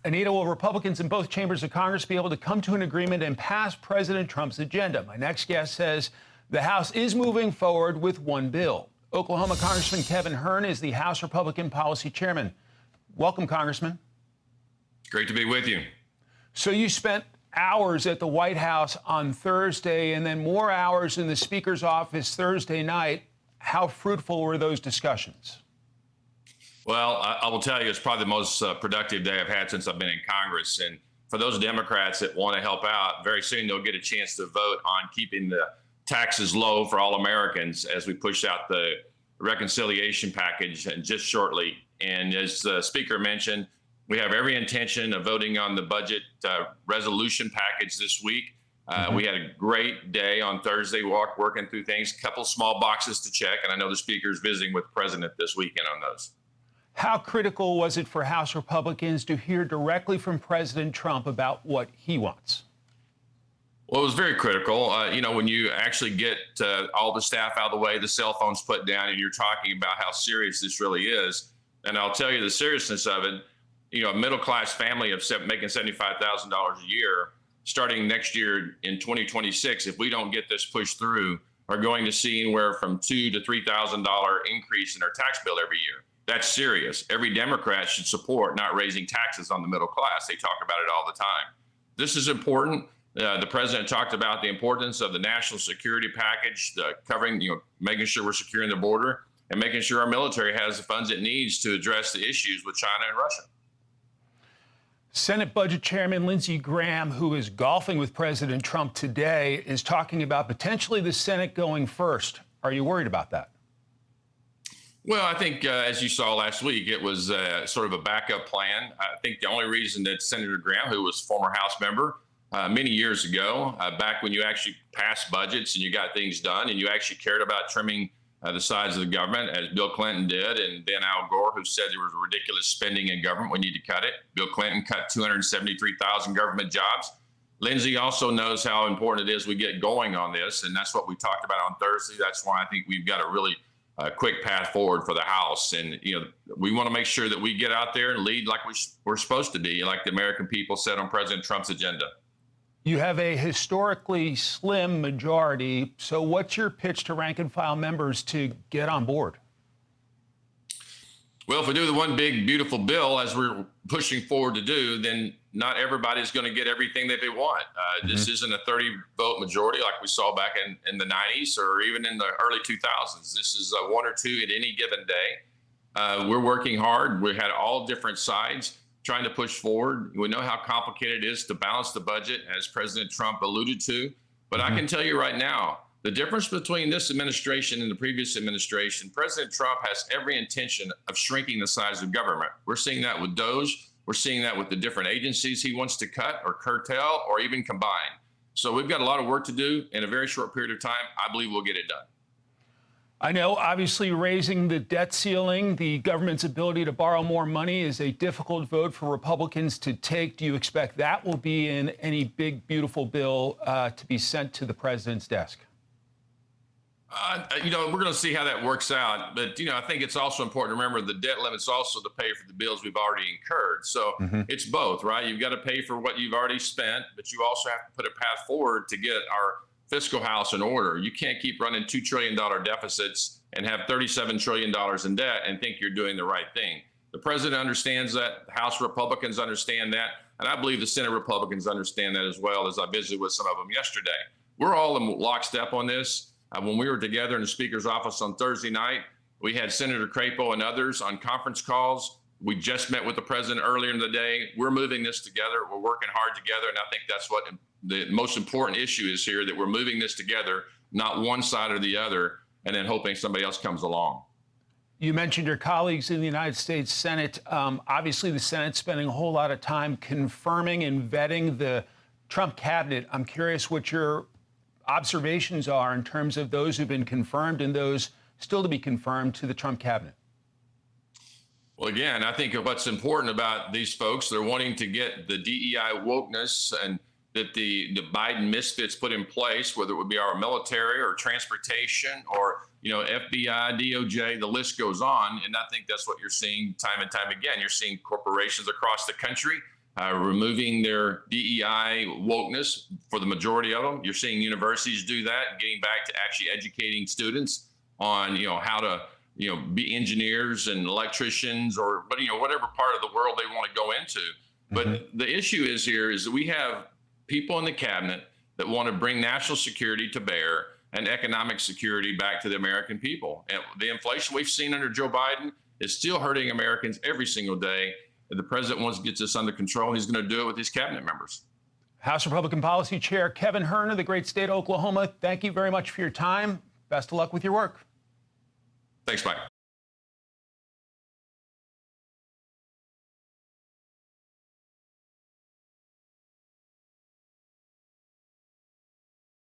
Anita, will Republicans in both chambers of Congress be able to come to an agreement and pass President Trump's agenda? My next guest says the House is moving forward with one bill. Oklahoma Congressman Kevin Hern is the House Republican Policy Chairman. Welcome, Congressman. Great to be with you. So you spent hours at the White House on Thursday and then more hours in the Speaker's office Thursday night. How fruitful were those discussions? Well, I will tell you, it's probably the most productive day I've had since I've been in Congress. And for those Democrats that want to help out, very soon they'll get a chance to vote on keeping the taxes low for all Americans as we push out the reconciliation package and just shortly. And as the Speaker mentioned, we have every intention of voting on the budget resolution package this week. We had a great day on Thursday, working through things, a couple small boxes to check. And I know the Speaker is visiting with the President this weekend on those. How critical was it for House Republicans to hear directly from President Trump about what he wants? Well, it was very critical. When you actually get all the staff out of the way, the cell phones put down, and you're talking about how serious this really is. And I'll tell you the seriousness of it. A middle-class family of making $75,000 a year, starting next year in 2026, if we don't get this pushed through, are going to see anywhere from $2,000 to $3,000 increase in their tax bill every year. That's serious. Every Democrat should support not raising taxes on the middle class. They talk about it all the time. This is important. The president talked about the importance of the national security package, covering, making sure we're securing the border and making sure our military has the funds it needs to address the issues with China and Russia. Senate Budget Chairman Lindsey Graham, who is golfing with President Trump today, is talking about potentially the Senate going first. Are you worried about that? Well, I think, as you saw last week, it was sort of a backup plan. I think the only reason that Senator Graham, who was former House member many years ago, back when you actually passed budgets and you got things done and you actually cared about trimming the size of the government, as Bill Clinton did, and then Al Gore, who said there was ridiculous spending in government, we need to cut it. Bill Clinton cut 273,000 government jobs. Lindsey also knows how important it is we get going on this, and that's what we talked about on Thursday. That's why I think we've got a really quick path forward for the House. And, we want to make sure that we get out there and lead like we're supposed to be, like the American people said on President Trump's agenda. You have a historically slim majority. So what's your pitch to rank and file members to get on board? Well, if we do the one big, beautiful bill, as we're pushing forward to do, then not everybody's going to get everything that they want. This isn't a 30-vote majority like we saw back in the 90s or even in the early 2000s. This is one or two at any given day. We're working hard. We had all different sides trying to push forward. We know how complicated it is to balance the budget, as President Trump alluded to. But I can tell you right now, the difference between this administration and the previous administration, President Trump has every intention of shrinking the size of government. We're seeing that with DOGE. We're seeing that with the different agencies he wants to cut or curtail or even combine. So we've got a lot of work to do in a very short period of time. I believe we'll get it done. I know, obviously, raising the debt ceiling, the government's ability to borrow more money is a difficult vote for Republicans to take. Do you expect that will be in any big, beautiful bill to be sent to the president's desk? We're going to see how that works out. But, I think it's also important to remember the debt limit's also to pay for the bills we've already incurred. So it's both, right? You've got to pay for what you've already spent, but you also have to put a path forward to get our fiscal house in order. You can't keep running $2 trillion deficits and have $37 trillion in debt and think you're doing the right thing. The president understands that. The House Republicans understand that. And I believe the Senate Republicans understand that as well, as I visited with some of them yesterday. We're all in lockstep on this. When we were together in the Speaker's office on Thursday night, we had Senator Crapo and others on conference calls. We just met with the president earlier in the day. We're moving this together. We're working hard together. And I think that's what the most important issue is here, that we're moving this together, not one side or the other, and then hoping somebody else comes along. You mentioned your colleagues in the United States Senate. Obviously, the Senate's spending a whole lot of time confirming and vetting the Trump cabinet. I'm curious what your observations are in terms of those who've been confirmed and those still to be confirmed to the Trump cabinet. Well, again, I think what's important about these folks, they're wanting to get the DEI wokeness and that the Biden misfits put in place, whether it would be our military or transportation or, FBI, DOJ, the list goes on. And I think that's what you're seeing time and time again. You're seeing corporations across the country removing their DEI wokeness for the majority of them. You're seeing universities do that, getting back to actually educating students on, how to, be engineers and electricians or, whatever part of the world they want to go into. But the issue is that we have people in the cabinet that want to bring national security to bear and economic security back to the American people. And the inflation we've seen under Joe Biden is still hurting Americans every single day. And the president wants to get this under control. He's going to do it with his cabinet members. House Republican Policy Chair Kevin Hern of the great state of Oklahoma, thank you very much for your time. Best of luck with your work. Thanks, Mike.